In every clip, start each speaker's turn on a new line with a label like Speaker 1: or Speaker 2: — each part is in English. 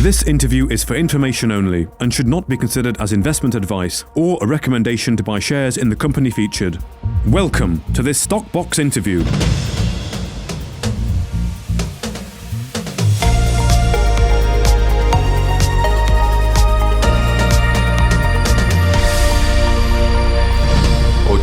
Speaker 1: This interview is for information only and should not be considered as investment advice or a recommendation to buy shares in the company featured. Welcome to this Stock Box interview.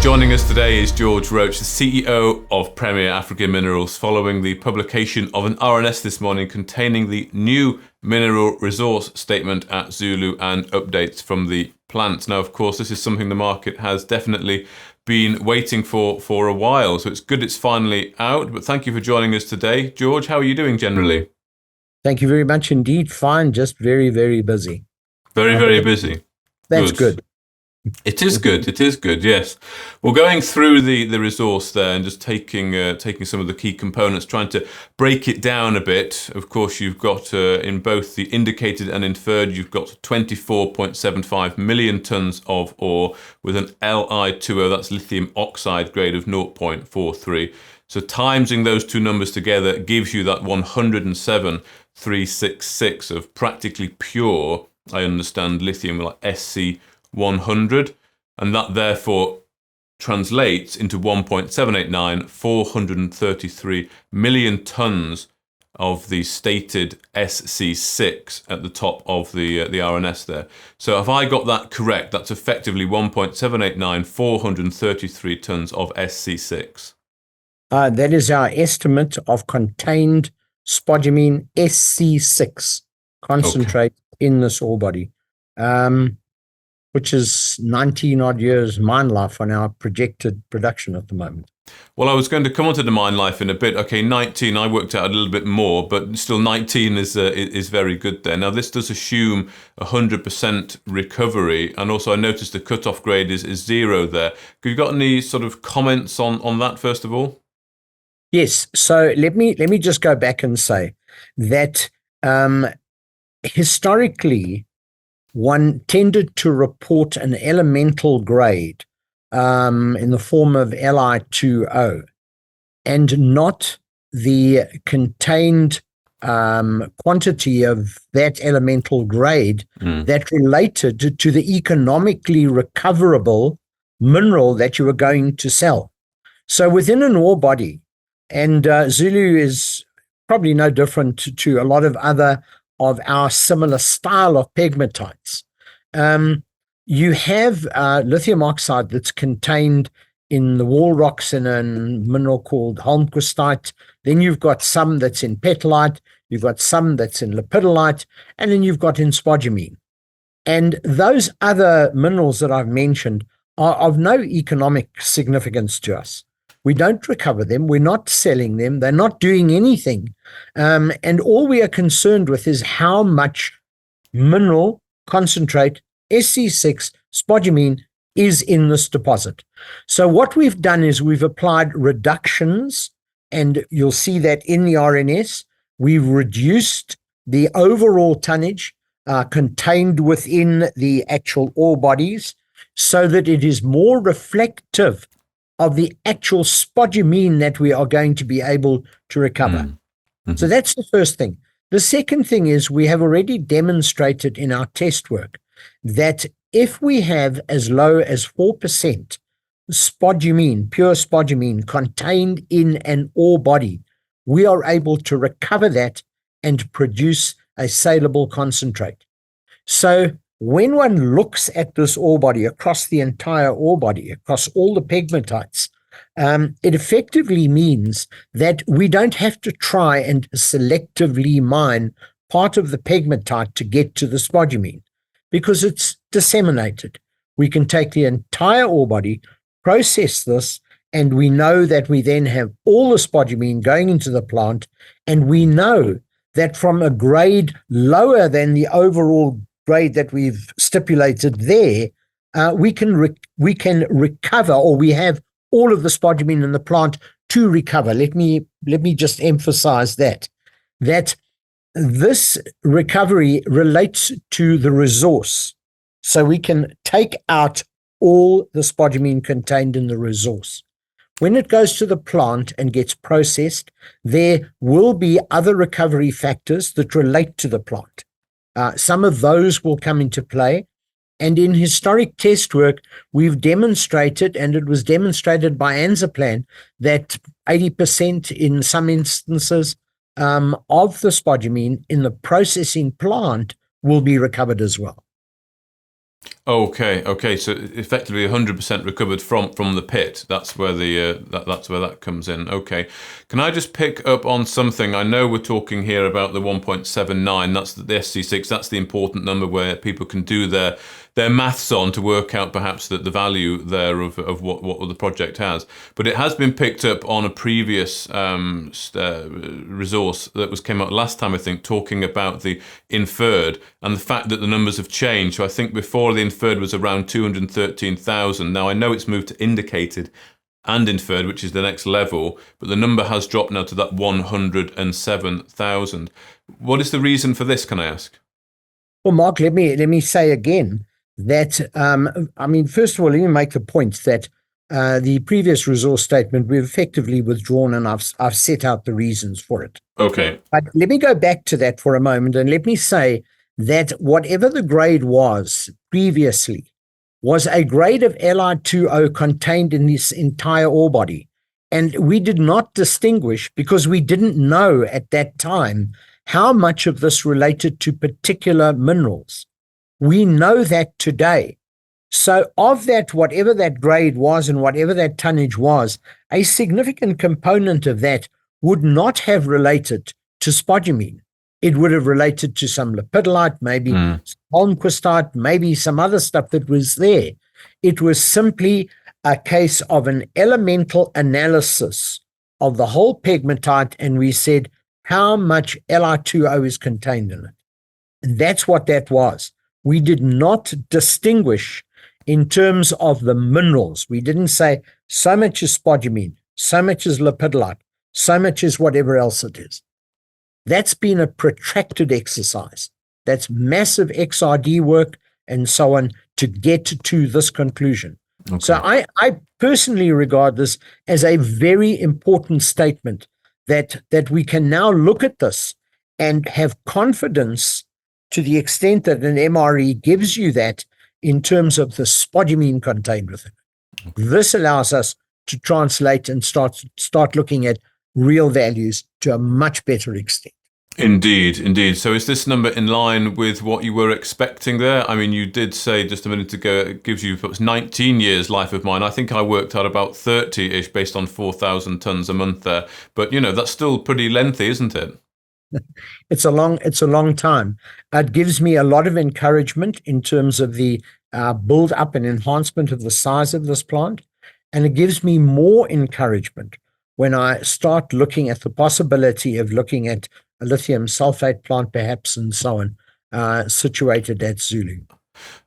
Speaker 2: Joining us today is George Roach, the CEO of Premier African Minerals, following the publication of an RNS this morning containing the new mineral resource statement at Zulu and updates from the plant. Now, of course, this is something the market has definitely been waiting for a while, so it's good it's finally out. But thank you for joining us today. George, how are you doing generally?
Speaker 3: Thank you very much indeed. Fine, just very, very busy.
Speaker 2: Very busy.
Speaker 3: That's good.
Speaker 2: It is good, yes. Well, going through the resource there and just taking some of the key components, trying to break it down a bit. Of course, you've got in both the indicated and inferred, you've got 24.75 million tonnes of ore with an Li2O, that's lithium oxide grade of 0.43. So timesing those two numbers together gives you that 107,366 of practically pure, I understand, lithium, like SC100, and that therefore translates into 1.789, 433 million tonnes of the stated SC6 at the top of the RNS there. So if I got that correct, that's effectively 1.789, 433 tonnes of SC6.
Speaker 3: That is our estimate of contained spodumene SC6 concentrate in this ore body. Which is 19 odd years mine life on our projected production at the moment.
Speaker 2: Well, I was going to come on to the mine life in a bit. Okay, 19, I worked out a little bit more, but still 19 is very good there. Now, this does assume 100% recovery, and also I noticed the cutoff grade is 0 there. Have you got any sort of comments on that, first of all?
Speaker 3: Yes, so let me just go back and say that historically, one tended to report an elemental grade in the form of Li2O and not the contained quantity of that elemental grade that related to the economically recoverable mineral that you were going to sell. So within an ore body, and Zulu is probably no different to a lot of other of our similar style of pegmatites. You have lithium oxide that's contained in the wall rocks in a mineral called holmquistite. Then you've got some that's in petalite, you've got some that's in lepidolite, and then you've got in spodumene. And those other minerals that I've mentioned are of no economic significance to us. We don't recover them. We're not selling them. They're not doing anything. And all we are concerned with is how much mineral concentrate, SC6, spodumene, is in this deposit. So what we've done is we've applied reductions, and you'll see that in the RNS. We've reduced the overall tonnage contained within the actual ore bodies so that it is more reflective of the actual spodumene that we are going to be able to recover. Mm-hmm. So that's the first thing. The second thing is we have already demonstrated in our test work that if we have as low as 4% spodumene, pure spodumene, contained in an ore body, we are able to recover that and produce a saleable concentrate. So when one looks at this ore body, across the entire ore body, across all the pegmatites, it effectively means that we don't have to try and selectively mine part of the pegmatite to get to the spodumene because it's disseminated. We can take the entire ore body, process this, and we know that we then have all the spodumene going into the plant, and we know that from a grade lower than the overall grade that we've stipulated there, we can recover, or we have all of the spodumene in the plant to recover. Let me just emphasize that this recovery relates to the resource. So we can take out all the spodumene contained in the resource. When it goes to the plant and gets processed, there will be other recovery factors that relate to the plant. Some of those will come into play. And in historic test work, we've demonstrated, and it was demonstrated by Anzaplan, that 80% in some instances of the spodumene in the processing plant will be recovered as well.
Speaker 2: Okay. So effectively, 100% recovered from the pit. That's where that's where that comes in. Okay. Can I just pick up on something? I know we're talking here about the 1.79. That's the SC6. That's the important number where people can do their maths on to work out perhaps the value there of what the project has. But it has been picked up on a previous resource that came out last time, I think, talking about the inferred and the fact that the numbers have changed. So I think before the inferred was around 213,000. Now I know it's moved to indicated and inferred, which is the next level, but the number has dropped now to that 107,000. What is the reason for this, can I ask?
Speaker 3: Well, Mark, let me say again that, first of all, let me make the point that the previous resource statement we've effectively withdrawn, and I've set out the reasons for it.
Speaker 2: Okay.
Speaker 3: But let me go back to that for a moment, and let me say that whatever the grade was previously was a grade of Li2O contained in this entire ore body. And we did not distinguish because we didn't know at that time how much of this related to particular minerals. We know that today. So of that, whatever that grade was and whatever that tonnage was, a significant component of that would not have related to spodumene. It would have related to some lepidolite, maybe some holmquistite, maybe some other stuff that was there. It was simply a case of an elemental analysis of the whole pegmatite, and we said how much Li2O is contained in it. And that's what that was. We did not distinguish in terms of the minerals. We didn't say so much is spodumene, so much is lepidolite, so much is whatever else it is. That's been a protracted exercise. That's massive XRD work and so on to get to this conclusion. Okay. So I personally regard this as a very important statement that we can now look at this and have confidence to the extent that an MRE gives you that in terms of the spodumene contained within it. Okay. This allows us to translate and start looking at real values to a much better extent.
Speaker 2: Indeed. So is this number in line with what you were expecting there? I mean, you did say just a minute ago it gives you 19 years life of mine. I think I worked out about 30-ish based on 4,000 tons a month there. But, that's still pretty lengthy, isn't it?
Speaker 3: It's a long time. It gives me a lot of encouragement in terms of the build up and enhancement of the size of this plant. And it gives me more encouragement when I start looking at the possibility of looking at a lithium sulfate plant perhaps and so on, situated at Zulu.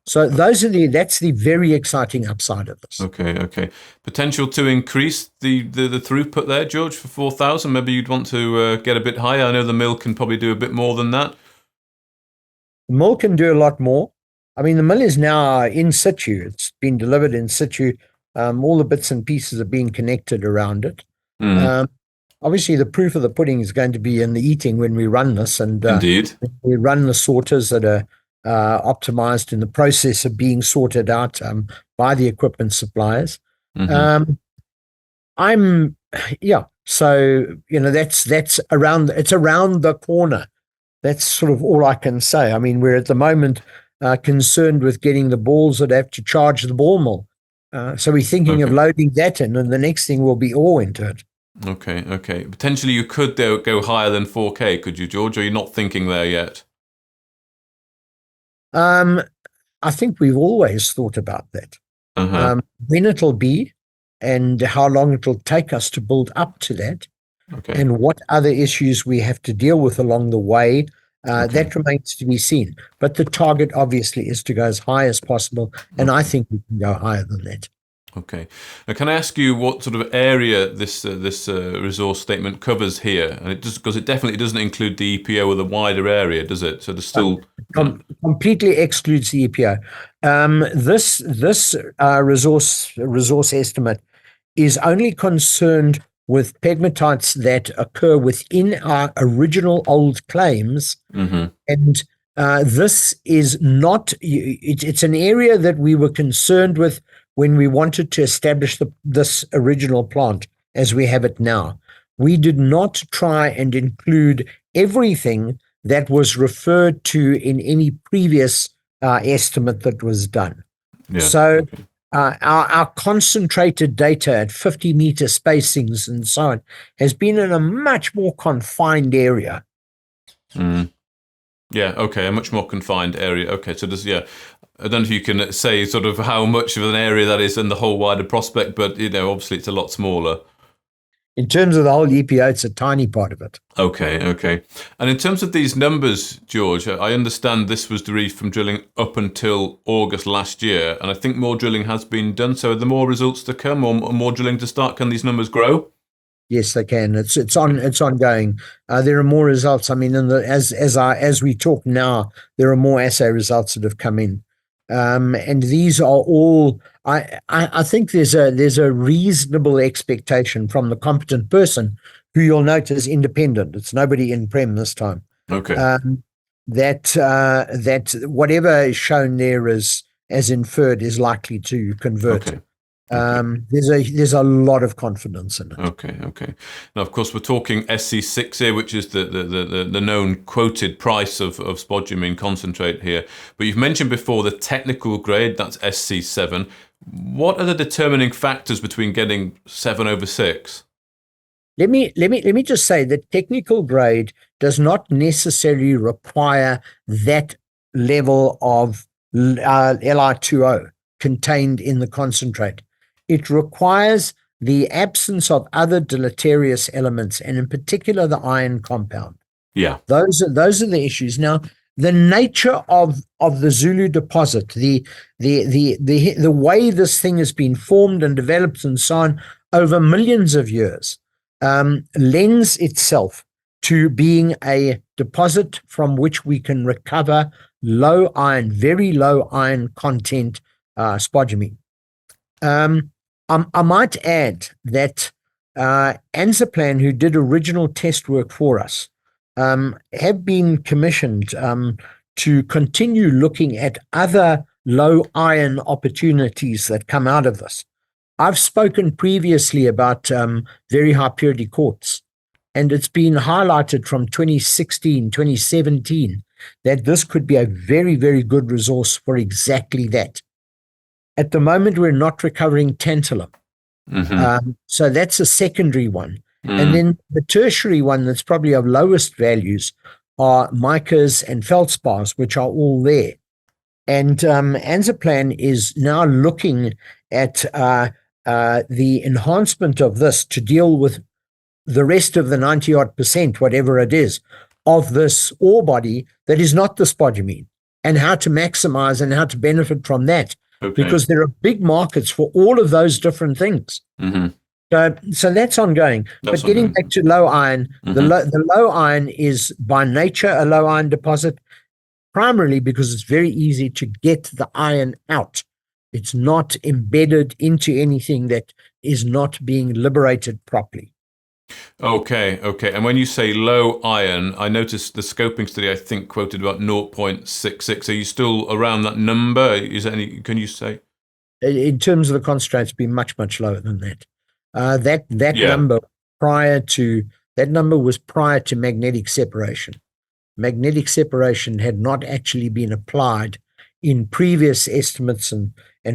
Speaker 3: So that's the very exciting upside of this.
Speaker 2: Okay. Potential to increase the throughput there, George, for 4,000. Maybe you'd want to get a bit higher. I know the mill can probably do a bit more than that.
Speaker 3: The mill can do a lot more. I mean, the mill is now in situ. It's been delivered in situ. All the bits and pieces are being connected around it. Obviously, the proof of the pudding is going to be in the eating when we run this. And
Speaker 2: Indeed. We
Speaker 3: run the sorters that are optimized in the process of being sorted out by the equipment suppliers. So that's around the corner. That's sort of all I can say. I mean, we're at the moment concerned with getting the balls that have to charge the ball mill. So we're thinking of loading that in, and the next thing will be ore into it.
Speaker 2: Okay. Potentially you could go higher than 4K, could you, George? Or are you not thinking there yet?
Speaker 3: I think we've always thought about that. When it'll be and how long it'll take us to build up to that, and what other issues we have to deal with along the way, that remains to be seen. But the target obviously is to go as high as possible, and I think we can go higher than that.
Speaker 2: Okay. Now, can I ask you what sort of area this resource statement covers here? And because it definitely doesn't include the EPO or the wider area, does it? So there's still
Speaker 3: completely excludes the EPO. This resource estimate is only concerned with pegmatites that occur within our original old claims, and This is not, it's an area that we were concerned with when we wanted to establish this original plant as we have it now. We did not try and include everything that was referred to in any previous estimate that was done.
Speaker 2: Yeah.
Speaker 3: So
Speaker 2: Okay.
Speaker 3: our concentrated data at 50-meter spacings and so on has been in a much more confined area.
Speaker 2: Mm. Yeah, okay, a much more confined area. Okay, so I don't know if you can say sort of how much of an area that is in the whole wider prospect, but, obviously it's a lot smaller.
Speaker 3: In terms of the whole EPO, it's a tiny part of it.
Speaker 2: Okay. And in terms of these numbers, George, I understand this was derived from drilling up until August last year, and I think more drilling has been done. So are there more results to come or more drilling to start? Can these numbers grow?
Speaker 3: Yes, they can. It's ongoing. There are more results. I mean, as we talk now, there are more assay results that have come in, and these are all. I think there's a reasonable expectation from the competent person, who you'll note is independent. It's nobody in Prem this time.
Speaker 2: Okay.
Speaker 3: That whatever is shown there as inferred is likely to convert.
Speaker 2: Okay.
Speaker 3: There's a lot of confidence in it.
Speaker 2: Okay. Now, of course, we're talking SC6 here, which is the known quoted price of spodumene concentrate here. But you've mentioned before the technical grade, that's SC7. What are the determining factors between getting 7 over 6?
Speaker 3: Let me just say that technical grade does not necessarily require that level of Li2O contained in the concentrate. It requires the absence of other deleterious elements, and in particular the iron compound.
Speaker 2: Yeah.
Speaker 3: Those are the issues. Now, the nature of the Zulu deposit, the way this thing has been formed and developed and so on over millions of years, lends itself to being a deposit from which we can recover low iron, very low iron content spodumene. I might add that Anzaplan, who did original test work for us, have been commissioned to continue looking at other low iron opportunities that come out of this. I've spoken previously about very high purity quartz, and it's been highlighted from 2016, 2017, that this could be a very, very good resource for exactly that. At the moment, we're not recovering tantalum.
Speaker 2: Mm-hmm.
Speaker 3: So that's a secondary one.
Speaker 2: Mm.
Speaker 3: And then the tertiary one that's probably of lowest values are micas and feldspars, which are all there. And Anzaplan is now looking at the enhancement of this to deal with the rest of the 90-odd%, whatever it is, of this ore body that is not the spodumene, and how to maximize and how to benefit from that.
Speaker 2: Okay.
Speaker 3: Because there are big markets for all of those different things.
Speaker 2: Mm-hmm.
Speaker 3: So that's ongoing. But getting back to low iron,
Speaker 2: mm-hmm.
Speaker 3: the low iron is by nature a low iron deposit, primarily because it's very easy to get the iron out. It's not embedded into anything that is not being liberated properly.
Speaker 2: Okay. And when you say low iron, I noticed the scoping study, I think, quoted about 0.66. Are you still around that number? Is there any? Can you say?
Speaker 3: In terms of the concentrate, it's been much, much lower than that. Number was prior to magnetic separation. Magnetic separation had not actually been applied in previous estimates and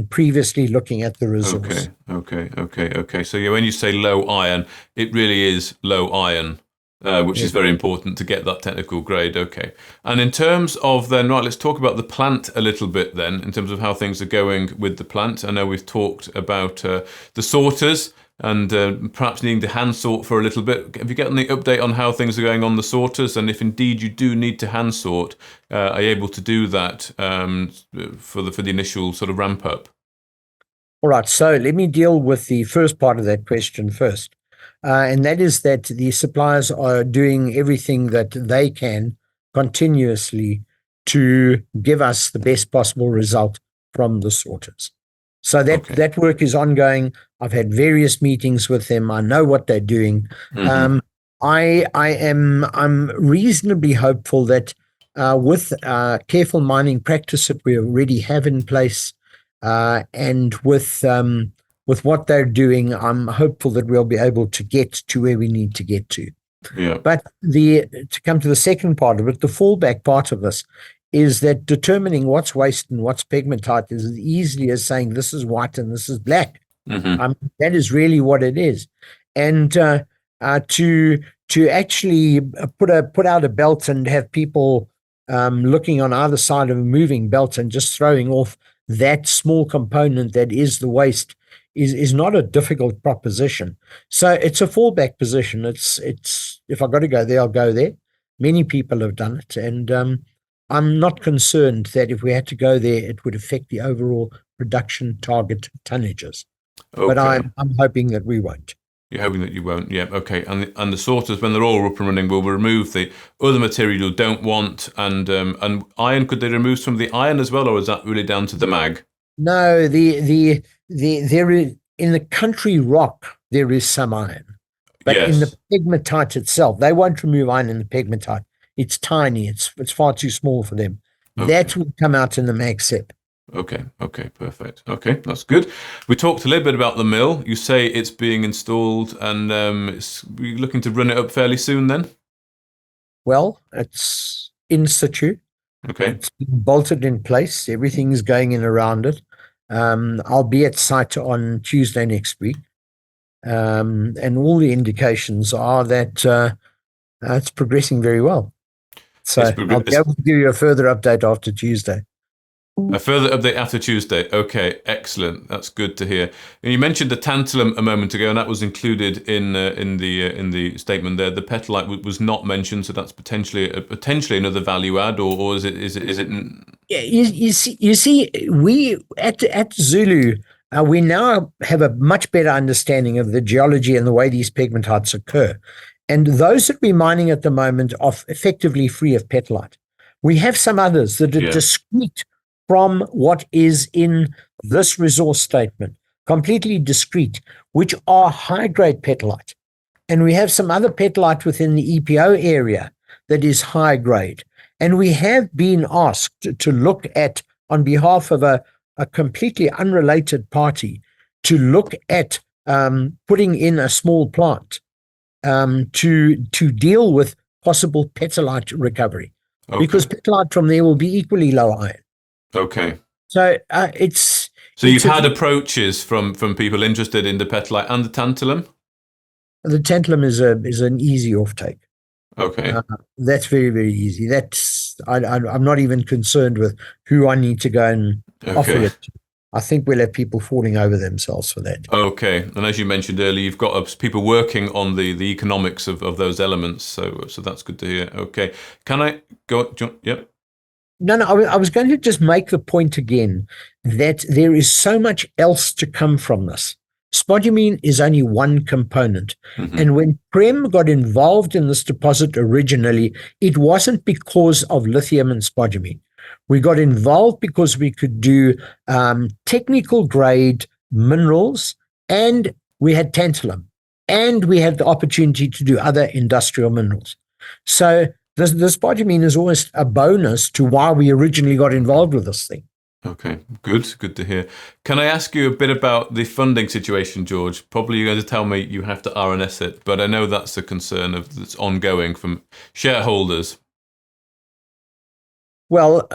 Speaker 3: previously looking at the resource.
Speaker 2: Okay. So when you say low iron, it really is low iron, which is very important to get that technical grade. Okay. And in terms of then, right, let's talk about the plant a little bit then, in terms of how things are going with the plant. I know we've talked about the sorters and perhaps needing to hand sort for a little bit. Have you got any update on how things are going on the sorters? And if indeed you do need to hand sort, are you able to do that for the initial sort of ramp up?
Speaker 3: All right, so let me deal with the first part of that question first. And that is that the suppliers are doing everything that they can continuously to give us the best possible result from the sorters. So that work is ongoing. I've had various meetings with them. I know what they're doing. Mm-hmm. I'm reasonably hopeful that with careful mining practice that we already have in place, and with what they're doing, I'm hopeful that we'll be able to get to where we need to get to.
Speaker 2: Yeah.
Speaker 3: But to come to the second part of it, the fallback part of this is that determining what's waste and what's pegmatite is as easily as saying this is white and this is black. That is really what it is. And to actually put out a belt and have people looking on either side of a moving belt and just throwing off that small component that is the waste is not a difficult proposition. So it's a fallback position. It's if I've got to go there, I'll go there. Many people have done it, and I'm not concerned that if we had to go there, it would affect the overall production target tonnages.
Speaker 2: Okay.
Speaker 3: But I'm hoping that we won't.
Speaker 2: You're hoping that you won't, yeah. Okay, and the sorters, when they're all up and running, will remove the other material you don't want, and iron. Could they remove some of the iron as well, or is that really down to the mag?
Speaker 3: No, there is, in the country rock there is some iron, but
Speaker 2: Yes.
Speaker 3: in the pegmatite itself, they won't remove iron in the pegmatite. It's tiny. It's far too small for them.
Speaker 2: Okay.
Speaker 3: That will come out in the mag sep.
Speaker 2: Okay, perfect. Okay, that's good. We talked a little bit about the mill. You say it's being installed, and you're looking to run it up fairly soon then?
Speaker 3: Well, it's in situ.
Speaker 2: Okay.
Speaker 3: It's been bolted in place. Everything's going in around it. I'll be at site on Tuesday next week. And all the indications are that it's progressing very well. So I'll be able to give you a further update after Tuesday.
Speaker 2: A further update after Tuesday. Okay, excellent. That's good to hear. And you mentioned the tantalum a moment ago, and that was included in the statement there. The petalite was not mentioned, so that's potentially another value add, or is it?
Speaker 3: Yeah, you see, we at Zulu, we now have a much better understanding of the geology and the way these pegmatites occur, and those that we're mining at the moment are effectively free of petalite. We have some others that are discrete from what is in this resource statement, completely discrete, which are high-grade petalite. And we have some other petalite within the EPO area that is high-grade. And we have been asked to look at, on behalf of a completely unrelated party, to look at putting in a small plant to deal with possible petalite recovery. Okay. Because petalite from there will be equally low iron.
Speaker 2: Okay.
Speaker 3: So
Speaker 2: you've had approaches from people interested in the petalite and the tantalum?
Speaker 3: The tantalum is an easy offtake.
Speaker 2: Okay.
Speaker 3: That's very, very easy. I'm not even concerned with who I need to go and offer it to. I think we'll have people falling over themselves for that. Okay.
Speaker 2: And as you mentioned earlier, you've got people working on the economics of those elements. So that's good to hear. Okay. Can I go? Yep.
Speaker 3: No, I was going to just make the point again that there is so much else to come from this. Spodumene is only one component. Mm-hmm. And when Prem got involved in this deposit originally, it wasn't because of lithium and spodumene. We got involved because we could do technical grade minerals, and we had tantalum, and we had the opportunity to do other industrial minerals. So the spodumene is almost a bonus to why we originally got involved with this thing.
Speaker 2: Okay, good to hear. Can I ask you a bit about the funding situation, George? Probably you're going to tell me you have to RNS it, but I know that's a concern that's ongoing from shareholders.
Speaker 3: Well,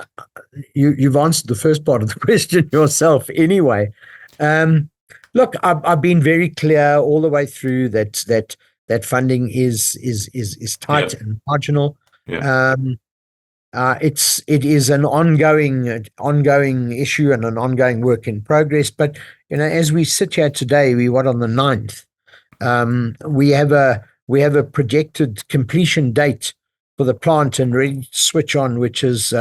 Speaker 3: you've answered the first part of the question yourself anyway. Look, I've been very clear all the way through that funding is tight and marginal. Yeah. It is an ongoing issue and an ongoing work in progress. But as we sit here today, we're on the 9th. We have a projected completion date for the plant and ready to switch on, which is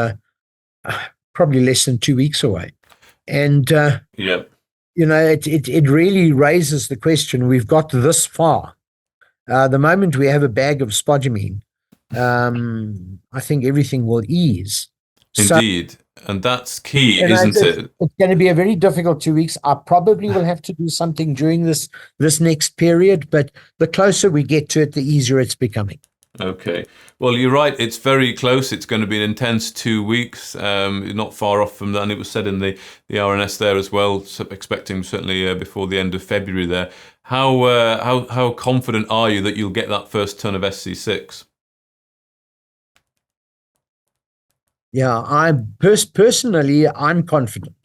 Speaker 3: probably less than 2 weeks away. And it really raises the question. We've got this far. The moment we have a bag of spodumene, I think everything will ease.
Speaker 2: Indeed. And that's key, isn't it?
Speaker 3: It's going to be a very difficult 2 weeks. I probably will have to do something during this next period, but the closer we get to it, the easier it's becoming.
Speaker 2: Okay. Well, you're right. It's very close. It's going to be an intense 2 weeks. Not far off from that. And it was said in the RNS there as well, so expecting certainly before the end of February there. How confident are you that you'll get that first ton of SC6?
Speaker 3: Yeah, personally, I'm confident.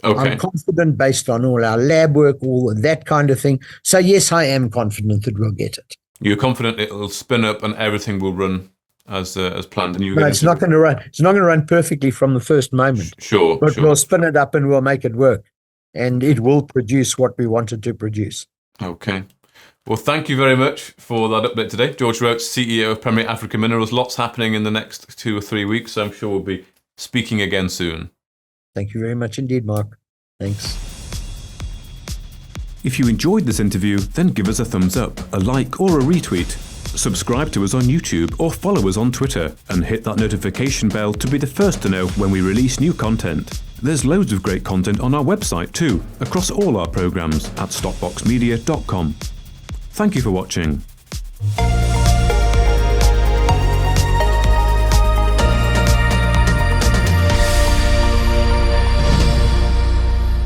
Speaker 2: Okay.
Speaker 3: I'm confident based on all our lab work, all of that kind of thing. So yes, I am confident that we'll get it.
Speaker 2: You're confident it'll spin up and everything will run as planned, and
Speaker 3: But it's not going to run. It's not going to run perfectly from the first moment.
Speaker 2: Sure.
Speaker 3: But we'll spin it up and we'll make it work, and it will produce what we wanted to produce.
Speaker 2: Okay. Well, thank you very much for that update today. George Roach, CEO of Premier Africa Minerals. Lots happening in the next 2 or 3 weeks, so I'm sure we'll be speaking again soon.
Speaker 3: Thank you very much indeed, Mark. Thanks.
Speaker 1: If you enjoyed this interview, then give us a thumbs up, a like or a retweet. Subscribe to us on YouTube or follow us on Twitter and hit that notification bell to be the first to know when we release new content. There's loads of great content on our website too, across all our programs at stockboxmedia.com. Thank you for watching.